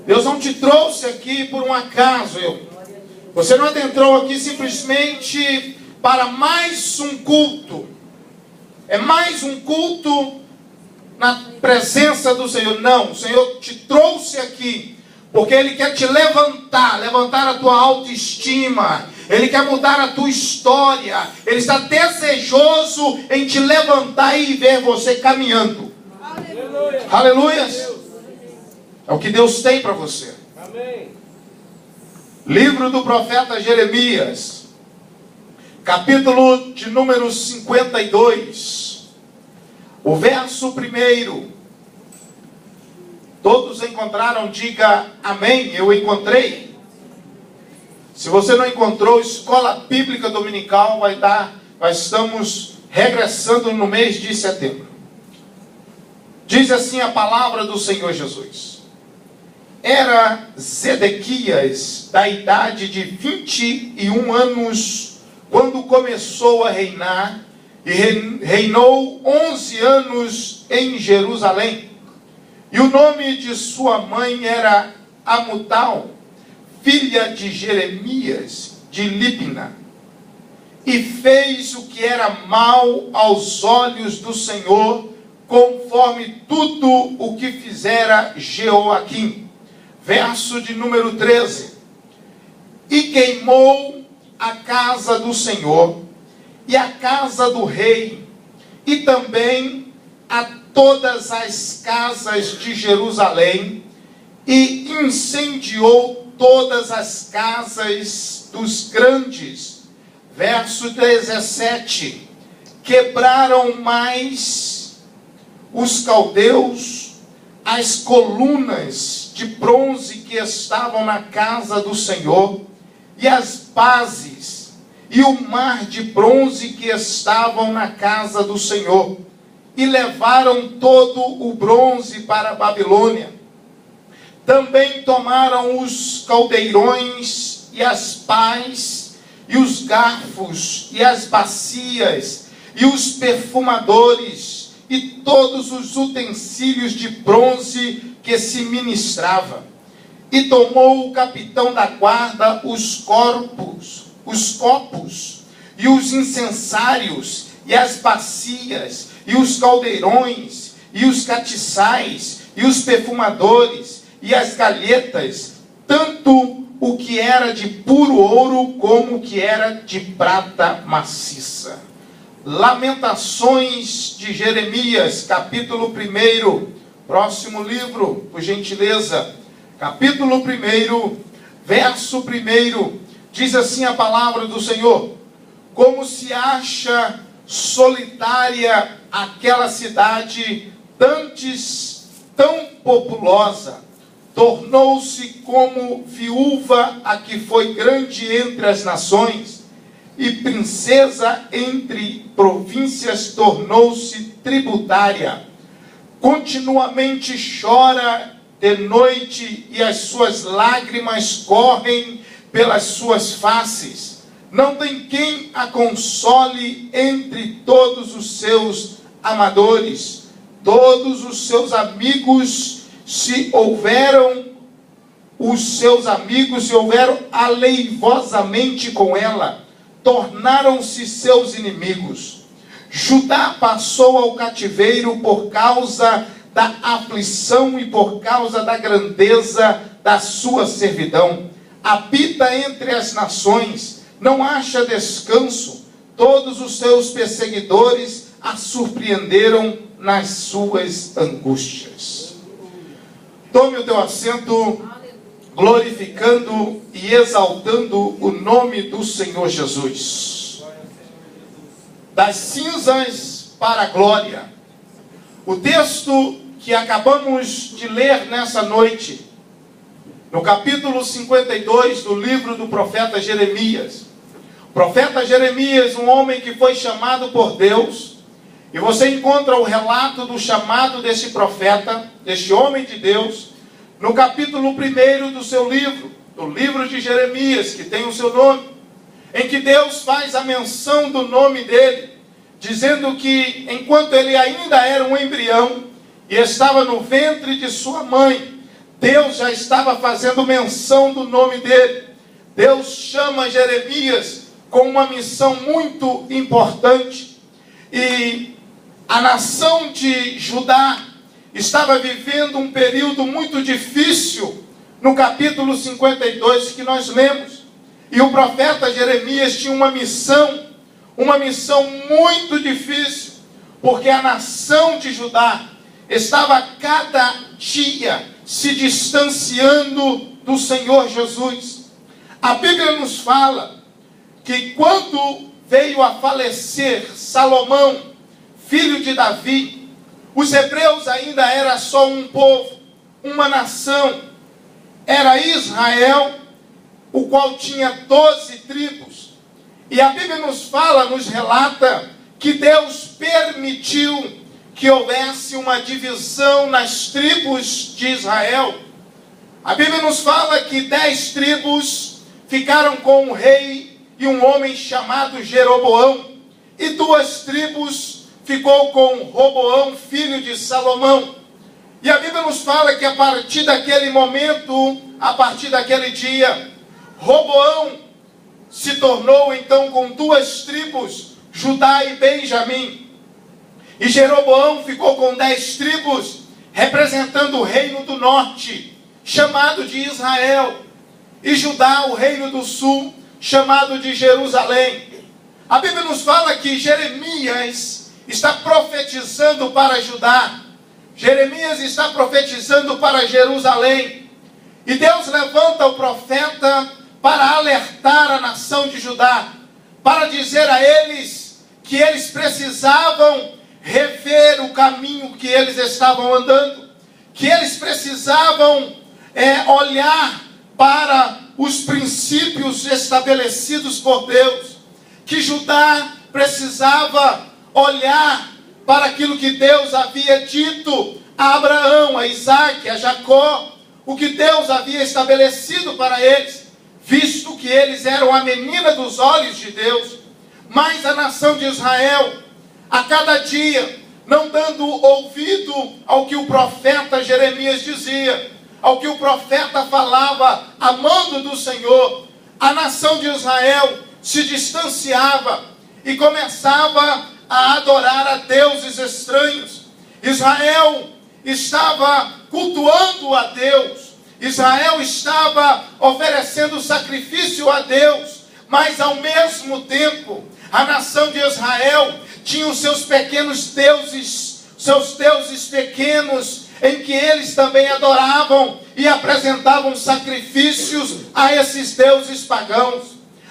Deus não te trouxe aqui por um acaso. Você não adentrou aqui simplesmente para mais um culto. É mais um culto na presença do Senhor. Não, o Senhor te trouxe aqui porque Ele quer te levantar a tua autoestima. Ele quer mudar a tua história. Ele está desejoso em te levantar e ver você caminhando. Aleluia. Aleluia. É o que Deus tem para você. Amém. Livro do profeta Jeremias, capítulo de número 52, o verso 1. Todos encontraram? Diga amém. Eu encontrei. Se você não encontrou, Escola Bíblica Dominical vai dar. Nós estamos regressando no mês de setembro. Diz assim a palavra do Senhor Jesus. Era Zedequias da idade de 21 anos quando começou a reinar, e reinou 11 anos em Jerusalém. E o nome de sua mãe era Amutal, filha de Jeremias de Libna. E fez o que era mal aos olhos do Senhor, conforme tudo o que fizera Jeoaquim. Verso de número 13. E queimou a casa do Senhor, e a casa do rei, e também a todas as casas de Jerusalém, e incendiou todas as casas dos grandes. Verso 17. Quebraram mais os caldeus as colunas de bronze que estavam na casa do Senhor, e as bases, e o mar de bronze que estavam na casa do Senhor, e levaram todo o bronze para a Babilônia. Também tomaram os caldeirões, e as pás, e os garfos, e as bacias, e os perfumadores, e todos os utensílios de bronze que se ministrava. E tomou o capitão da guarda os copos, e os incensários, e as bacias, e os caldeirões, e os catiçais, e os perfumadores, e as galhetas, tanto o que era de puro ouro, como o que era de prata maciça. Lamentações de Jeremias, capítulo 1, próximo livro, por gentileza. Capítulo 1, verso 1, diz assim a palavra do Senhor: como se acha solitária aquela cidade, dantes tão populosa, tornou-se como viúva a que foi grande entre as nações, e princesa entre províncias tornou-se tributária. Continuamente chora de noite, e as suas lágrimas correm pelas suas faces. Não tem quem a console entre todos os seus amadores. Todos os seus amigos se houveram aleivosamente com ela, tornaram-se seus inimigos. Judá passou ao cativeiro por causa da aflição e por causa da grandeza da sua servidão. Habita entre as nações, não acha descanso. Todos os seus perseguidores a surpreenderam nas suas angústias. Tome o teu assento, glorificando e exaltando o nome do Senhor Jesus. Das cinzas para a glória. O texto que acabamos de ler nessa noite, no capítulo 52 do livro do profeta Jeremias. O profeta Jeremias, um homem que foi chamado por Deus, e você encontra o relato do chamado desse profeta, deste homem de Deus, no capítulo 1 do seu livro, do livro de Jeremias, que tem o seu nome, em que Deus faz a menção do nome dele, dizendo que enquanto ele ainda era um embrião, e estava no ventre de sua mãe, Deus já estava fazendo menção do nome dele. Deus chama Jeremias com uma missão muito importante. E a nação de Judá estava vivendo um período muito difícil, no capítulo 52 que nós lemos. E o profeta Jeremias tinha uma missão muito difícil, porque a nação de Judá estava cada dia se distanciando do Senhor Jesus. A Bíblia nos fala que quando veio a falecer Salomão, filho de Davi, os hebreus ainda era só um povo, uma nação. Era Israel, o qual tinha 12 tribos. E a Bíblia nos fala, nos relata, que Deus permitiu que houvesse uma divisão nas tribos de Israel. A Bíblia nos fala que 10 tribos ficaram com um rei e um homem chamado Jeroboão, e 2 tribos ficou com Roboão, filho de Salomão. E a Bíblia nos fala que a partir daquele momento, a partir daquele dia, Roboão se tornou então com 2 tribos, Judá e Benjamim. E Jeroboão ficou com 10 tribos, representando o reino do norte, chamado de Israel. E Judá, o reino do sul, chamado de Jerusalém. A Bíblia nos fala que Jeremias está profetizando para Judá. Jeremias está profetizando para Jerusalém. E Deus levanta o profeta para alertar a nação de Judá, para dizer a eles que eles precisavam rever o caminho que eles estavam andando, que eles precisavam olhar para os princípios estabelecidos por Deus, que Judá precisava olhar para aquilo que Deus havia dito a Abraão, a Isaac, a Jacó, o que Deus havia estabelecido para eles, visto que eles eram a menina dos olhos de Deus. Mas a nação de Israel, a cada dia, não dando ouvido ao que o profeta Jeremias dizia, ao que o profeta falava, amando do Senhor, a nação de Israel se distanciava e começava a adorar a deuses estranhos. Israel estava cultuando a Deus, Israel estava oferecendo sacrifício a Deus, mas ao mesmo tempo, a nação de Israel tinha os seus pequenos deuses, seus deuses pequenos, em que eles também adoravam e apresentavam sacrifícios a esses deuses pagãos.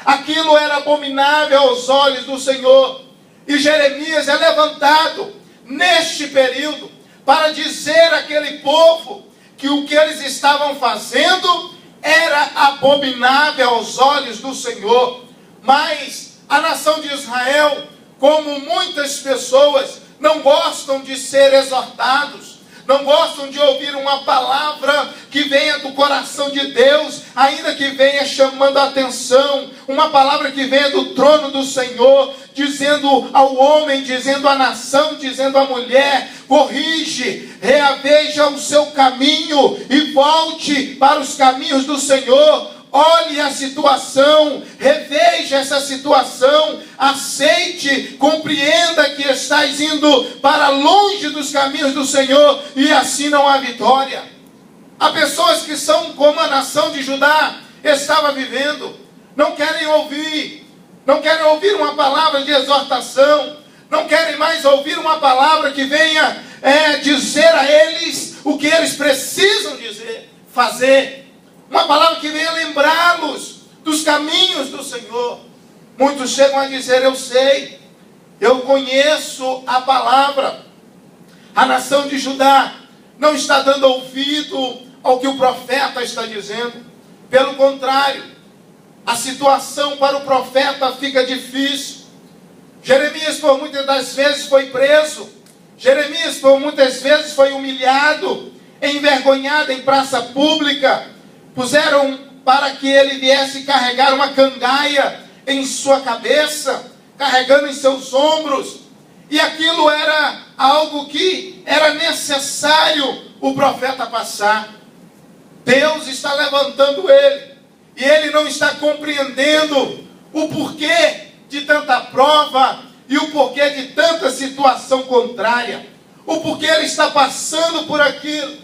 Aquilo era abominável aos olhos do Senhor. E Jeremias é levantado neste período para dizer àquele povo que o que eles estavam fazendo era abominável aos olhos do Senhor. Mas a nação de Israel, como muitas pessoas, não gostam de ser exortados, não gostam de ouvir uma palavra que venha do coração de Deus, ainda que venha chamando a atenção, uma palavra que venha do trono do Senhor, dizendo ao homem, dizendo à nação, dizendo à mulher: corrige, reaveja o seu caminho e volte para os caminhos do Senhor. Olhe a situação, reveja essa situação, aceite, compreenda que estás indo para longe dos caminhos do Senhor e assim não há vitória. Há pessoas que são como a nação de Judá estava vivendo, não querem ouvir uma palavra de exortação, não querem mais ouvir uma palavra que venha dizer a eles o que eles precisam dizer, fazer. Uma palavra que venha lembrá-los dos caminhos do Senhor. Muitos chegam a dizer: eu sei, eu conheço a palavra. A nação de Judá não está dando ouvido ao que o profeta está dizendo. Pelo contrário, a situação para o profeta fica difícil. Jeremias por muitas das vezes foi preso. Jeremias por muitas vezes foi humilhado, envergonhado em praça pública. Puseram para que ele viesse carregar uma cangaia em sua cabeça, carregando em seus ombros. E aquilo era algo que era necessário o profeta passar. está levantando ele. E ele não está compreendendo o porquê de tanta prova e o porquê de tanta situação contrária. O porquê ele está passando por aquilo.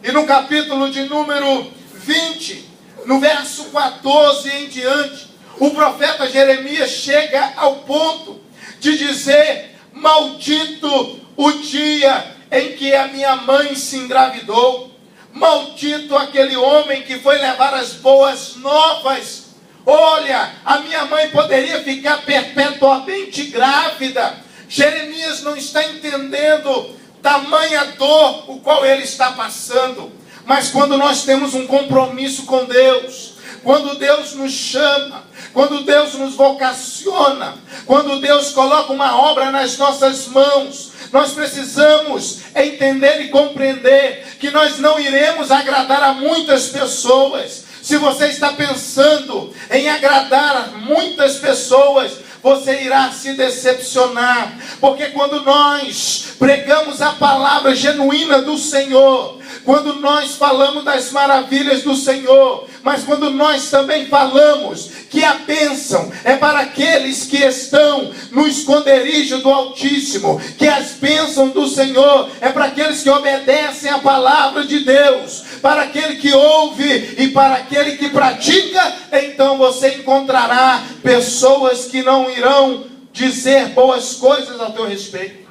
E no capítulo de número 20, no verso 14 em diante, o profeta Jeremias chega ao ponto de dizer: maldito o dia em que a minha mãe se engravidou. Maldito aquele homem que foi levar as boas novas. Olha, a minha mãe poderia ficar perpetuamente grávida. Jeremias não está entendendo tamanha dor o qual ele está passando. Mas quando nós temos um compromisso com Deus, quando Deus nos chama, quando Deus nos vocaciona, quando Deus coloca uma obra nas nossas mãos, nós precisamos entender e compreender que nós não iremos agradar a muitas pessoas. Se você está pensando em agradar a muitas pessoas, você irá se decepcionar, porque quando nós pregamos a palavra genuína do Senhor, quando nós falamos das maravilhas do Senhor, mas quando nós também falamos que a bênção é para aqueles que estão no esconderijo do Altíssimo, que as bênçãos do Senhor é para aqueles que obedecem a palavra de Deus, para aquele que ouve e para aquele que pratica, então você encontrará pessoas que não irão dizer boas coisas ao teu respeito.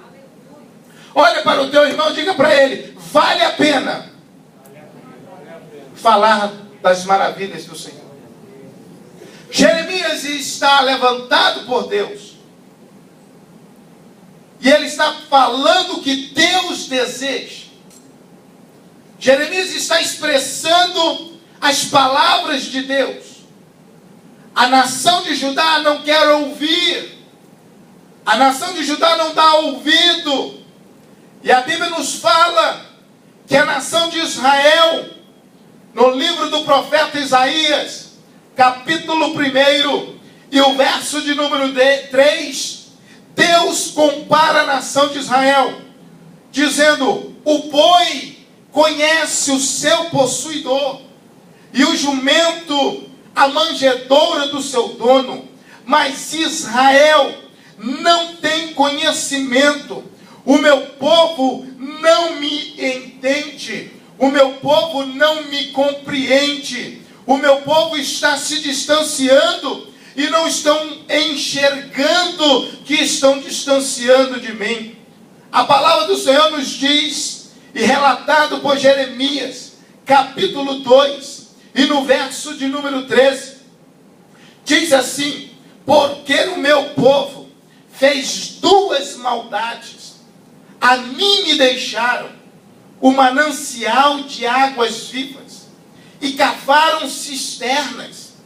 Olha para o teu irmão, diga para ele: vale a pena falar das maravilhas do Senhor. Jeremias está levantado por Deus, e ele está falando o que Deus deseja. Jeremias está expressando as palavras de Deus. A nação de Judá não quer ouvir, a nação de Judá não dá ouvido. E a Bíblia nos fala que a nação de Israel, no livro do profeta Isaías, capítulo 1 e o verso de número 3, Deus compara a nação de Israel, dizendo: o boi conhece o seu possuidor, e o jumento a manjedoura do seu dono, mas Israel não tem conhecimento. O meu povo não me entende, o meu povo não me compreende, o meu povo está se distanciando e não estão enxergando que estão distanciando de mim. A palavra do Senhor nos diz, e relatado por Jeremias, capítulo 2, e no verso de número 13, diz assim: porque o meu povo fez duas maldades. A mim me deixaram o manancial de águas vivas, e cavaram cisternas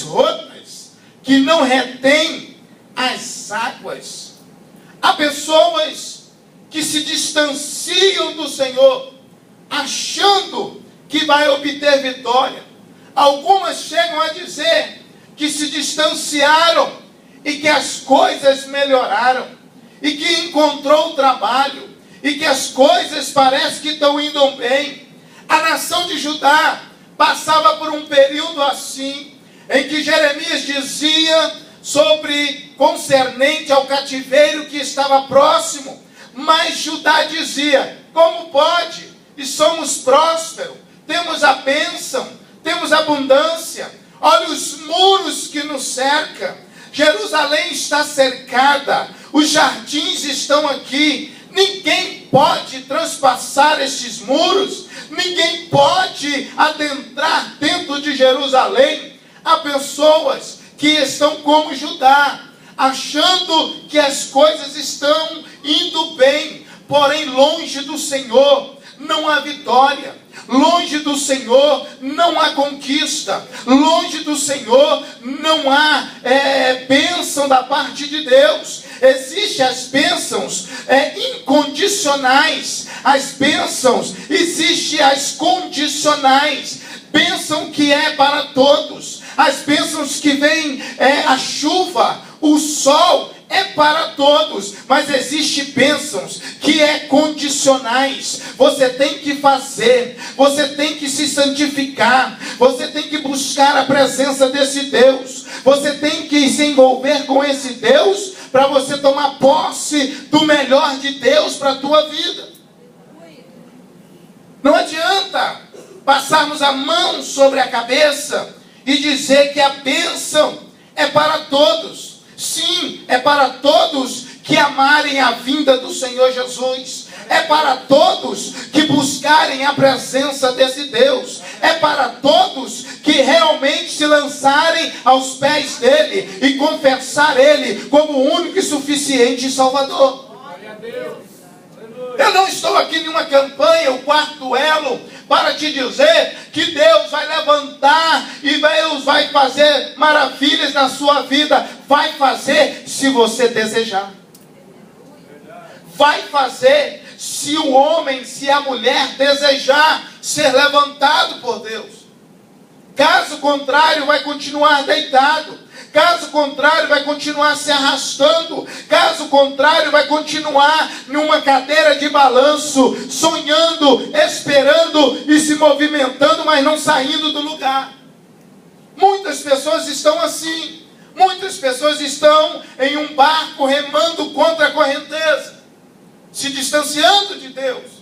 rotas, que não retêm as águas. Há pessoas que se distanciam do Senhor, achando que vai obter vitória. Algumas chegam a dizer que se distanciaram e que as coisas melhoraram, e que encontrou trabalho, e que as coisas parecem que estão indo bem. A nação de Judá passava por um período assim, em que Jeremias dizia sobre concernente ao cativeiro que estava próximo, mas Judá dizia: como pode? E somos prósperos, temos a bênção, temos abundância, olha os muros que nos cercam, Jerusalém está cercada, os jardins estão aqui, ninguém pode transpassar estes muros, ninguém pode adentrar dentro de Jerusalém. Há pessoas que estão como Judá, achando que as coisas estão indo bem, porém longe do Senhor não há vitória, longe do Senhor não há conquista, longe do Senhor não há bênção da parte de Deus. Existem as bênçãos incondicionais, as bênçãos, existem as condicionais, bênção que é para todos, as bênçãos que vêm, a chuva, o sol, é para todos, mas existem bênçãos que é condicionais. Você tem que fazer, você tem que se santificar, você tem que buscar a presença desse Deus, você tem que se envolver com esse Deus para você tomar posse do melhor de Deus para a tua vida. Não adianta passarmos a mão sobre a cabeça e dizer que a bênção é para todos. Sim, é para todos que amarem a vinda do Senhor Jesus. É para todos que buscarem a presença desse Deus. É para todos que realmente se lançarem aos pés dele e confessar ele como o único e suficiente Salvador. Glória a Deus. Eu não estou aqui em uma campanha, o quarto elo, para te dizer que Deus vai levantar e Deus vai fazer maravilhas na sua vida. Vai fazer se você desejar. Vai fazer se o homem, se a mulher desejar ser levantado por Deus. Caso contrário, vai continuar deitado. Caso contrário, vai continuar se arrastando. Caso contrário, vai continuar numa cadeira de balanço, sonhando, esperando e se movimentando, mas não saindo do lugar. Muitas pessoas estão assim. Muitas pessoas estão em um barco remando contra a correnteza, se distanciando de Deus.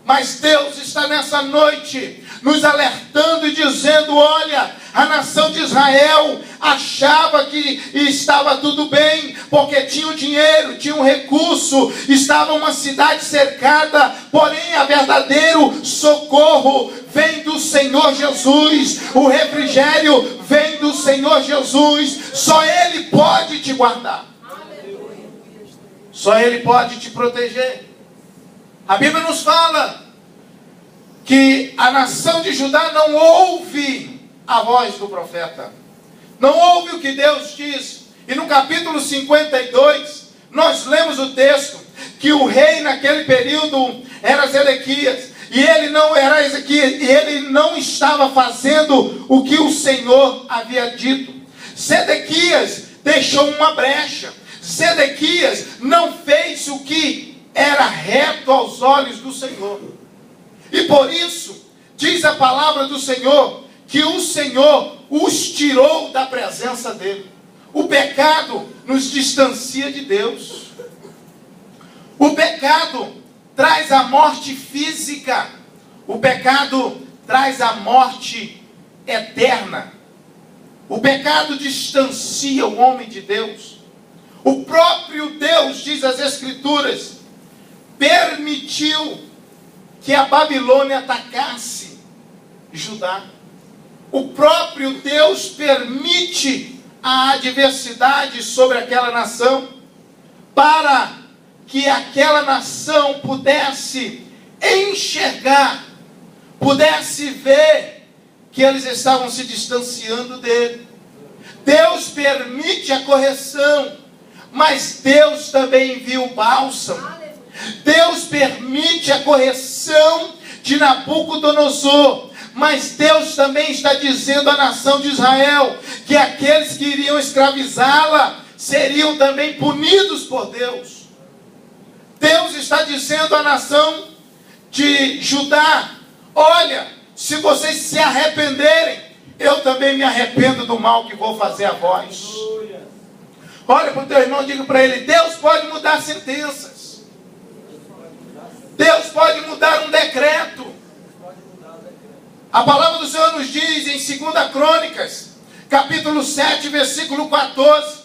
Mas Deus está nessa noite nos alertando e dizendo: olha, a nação de Israel achava que estava tudo bem, porque tinha o dinheiro, tinha um recurso, estava uma cidade cercada, porém a verdadeiro socorro vem do Senhor Jesus, o refrigério vem do Senhor Jesus. Só Ele pode te guardar, só Ele pode te proteger. A Bíblia nos fala que a nação de Judá não ouve a voz do profeta, não ouve o que Deus diz. E no capítulo 52, nós lemos o texto, que o rei naquele período era Zedequias, e ele não era Ezequias, e ele não estava fazendo o que o Senhor havia dito. Zedequias deixou uma brecha, Zedequias não fez o que era reto aos olhos do Senhor. E por isso, diz a palavra do Senhor, que o Senhor os tirou da presença dele. O pecado nos distancia de Deus. O pecado traz a morte física. O pecado traz a morte eterna. O pecado distancia o homem de Deus. O próprio Deus, diz as Escrituras, permitiu que a Babilônia atacasse Judá. O próprio Deus permite a adversidade sobre aquela nação, para que aquela nação pudesse enxergar, pudesse ver que eles estavam se distanciando dele. Deus permite a correção, mas Deus também envia o bálsamo. Deus permite a correção de Nabucodonosor, mas Deus também está dizendo à nação de Israel que aqueles que iriam escravizá-la seriam também punidos por Deus. Deus está dizendo à nação de Judá: olha, se vocês se arrependerem, eu também me arrependo do mal que vou fazer a vós. Olha para o teu irmão e diga para ele: Deus pode mudar sentenças. Deus pode mudar um decreto. A palavra do Senhor nos diz em 2 Crônicas, capítulo 7, versículo 14.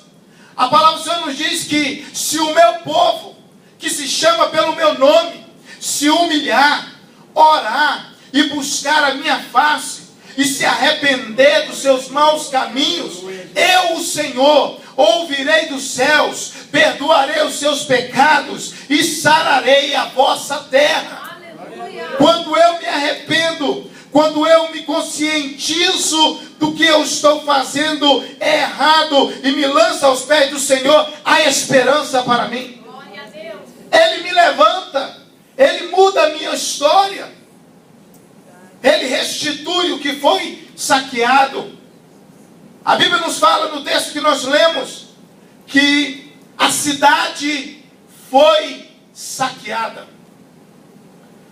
A palavra do Senhor nos diz que se o meu povo, que se chama pelo meu nome, se humilhar, orar e buscar a minha face, e se arrepender dos seus maus caminhos, eu, o Senhor, ouvirei dos céus, perdoarei os seus pecados e sararei a vossa terra. Aleluia. Quando eu me arrependo, quando eu me conscientizo do que eu estou fazendo é errado e me lanço aos pés do Senhor, há esperança para mim. Glória a Deus. Ele me levanta, Ele muda a minha história, Ele restitui o que foi saqueado. A Bíblia nos fala no texto que nós lemos que a a cidade foi saqueada.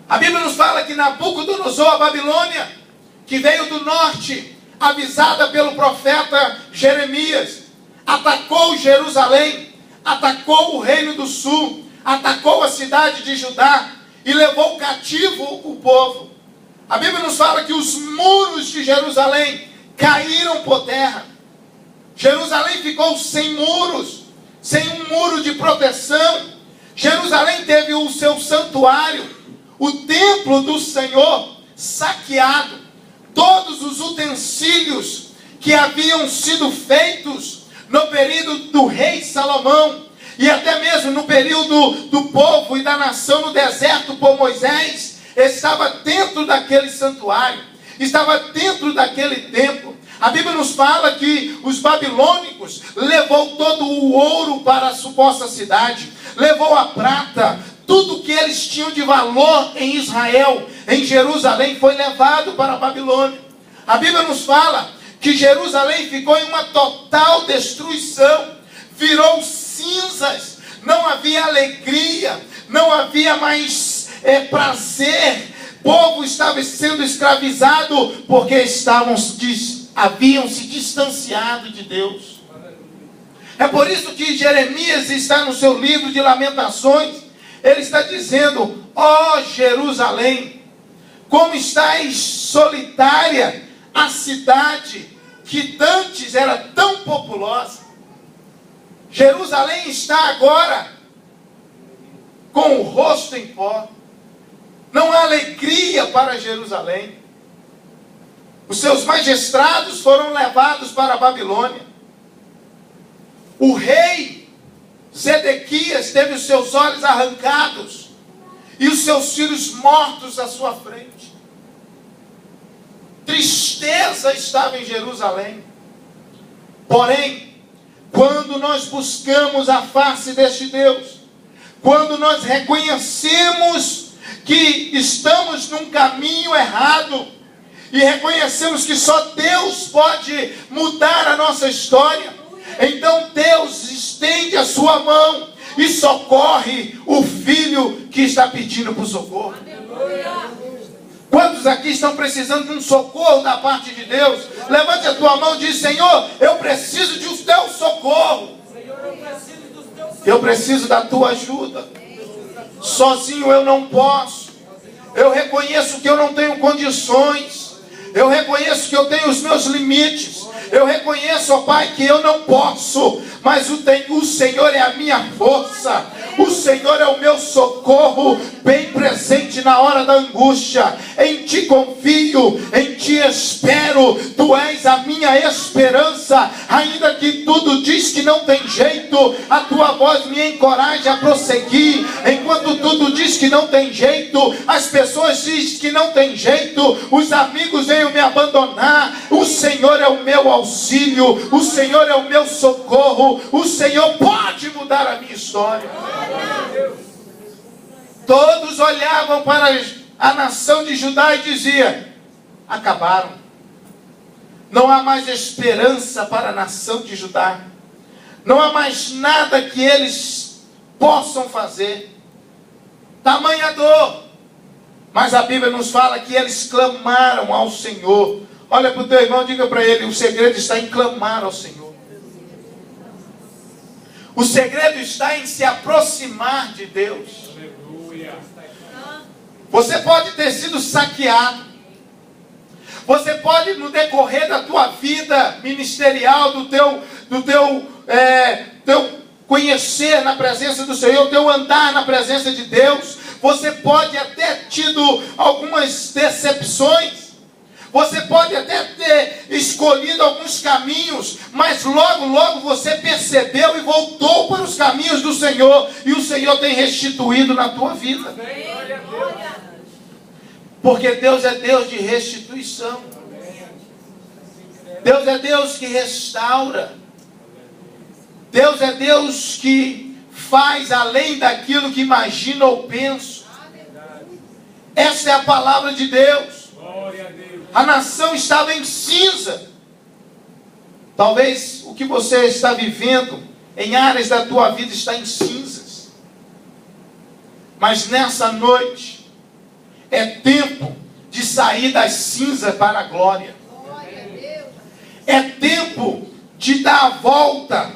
A Bíblia nos fala que Nabucodonosor, a Babilônia, que veio do norte, avisada pelo profeta Jeremias, atacou Jerusalém, atacou o reino do sul, atacou a cidade de Judá e levou cativo o povo. A Bíblia nos fala que os muros de Jerusalém caíram por terra. Jerusalém ficou sem muros, sem um muro de proteção. Jerusalém teve o seu santuário, o templo do Senhor, saqueado. Todos os utensílios que haviam sido feitos no período do rei Salomão, e até mesmo no período do povo e da nação no deserto por Moisés, estava dentro daquele santuário, estava dentro daquele templo. A Bíblia nos fala que os babilônicos levou todo o ouro para a suposta cidade, levou a prata, tudo que eles tinham de valor em Israel, em Jerusalém, foi levado para a Babilônia. A Bíblia nos fala que Jerusalém ficou em uma total destruição, virou cinzas, não havia alegria, não havia mais prazer. O povo estava sendo escravizado porque haviam se distanciado de Deus. É por isso que Jeremias está no seu livro de Lamentações. Ele está dizendo: ó Jerusalém, como estás solitária, a cidade que antes era tão populosa. Jerusalém está agora com o rosto em pó. Não há alegria para Jerusalém. Os seus magistrados foram levados para a Babilônia. O rei Zedequias teve os seus olhos arrancados e os seus filhos mortos à sua frente. Tristeza estava em Jerusalém. Porém, quando nós buscamos a face deste Deus, quando nós reconhecemos que estamos num caminho errado e reconhecemos que só Deus pode mudar a nossa história, então Deus estende a sua mão e socorre o filho que está pedindo por socorro. Quantos aqui estão precisando de um socorro da parte de Deus? Levante a tua mão e diz: Senhor, eu preciso de teu socorro. Eu preciso da tua ajuda. Sozinho eu não posso. Eu reconheço que eu não tenho condições. Eu reconheço que eu tenho os meus limites. Eu reconheço, ó Pai, que eu não posso. Mas o Senhor é a minha força. O Senhor é o meu socorro, bem presente na hora da angústia. Em Ti confio, em Ti espero. Tu és a minha esperança. Ainda que tudo diz que não tem jeito, a Tua voz me encoraja a prosseguir. Enquanto tudo diz que não tem jeito, as pessoas dizem que não tem jeito, os amigos venham me abandonar, o Senhor é o meu auxílio, o Senhor é o meu socorro, o Senhor pode mudar a minha história. Todos olhavam para a nação de Judá e diziam: acabaram, não há mais esperança para a nação de Judá, não há mais nada que eles possam fazer, tamanha dor. Mas a Bíblia nos fala que eles clamaram ao Senhor. Olha para o teu irmão, diga para ele: o segredo está em clamar ao Senhor. O segredo está em se aproximar de Deus. Você pode ter sido saqueado. Você pode, no decorrer da tua vida ministerial, do teu conhecer na presença do Senhor, o teu andar na presença de Deus, você pode até tido algumas decepções. Você pode até ter escolhido alguns caminhos, mas logo você percebeu e voltou para os caminhos do Senhor, e o Senhor tem restituído na tua vida. Porque Deus é Deus de restituição. Deus é Deus que restaura. Deus é Deus que faz além daquilo que imagino ou penso. Essa é a palavra de Deus. A nação estava em cinza. Talvez o que você está vivendo em áreas da tua vida está em cinzas. Mas nessa noite, é tempo de sair das cinzas para a glória. É tempo de dar a volta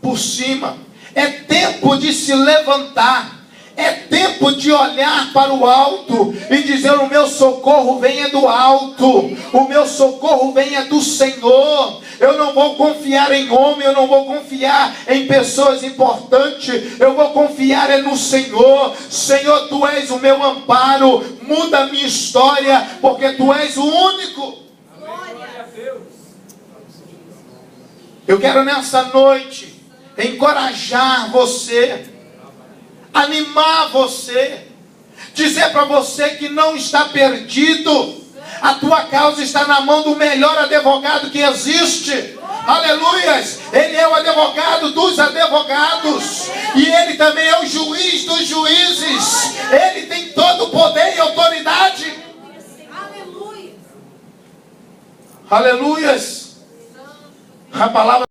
por cima. É tempo de se levantar. É tempo de olhar para o alto e dizer: o meu socorro venha do alto, o meu socorro venha do Senhor. Eu não vou confiar em homem, eu não vou confiar em pessoas importantes, eu vou confiar no Senhor. Senhor, Tu és o meu amparo, muda a minha história, porque Tu és o único. Glória a Deus. Eu quero nessa noite encorajar você, animar você, dizer para você que não está perdido. A tua causa está na mão do melhor advogado que existe. Aleluias! Ele é o advogado dos advogados. E Ele também é o juiz dos juízes. Ele tem todo o poder e autoridade. Aleluias! A palavra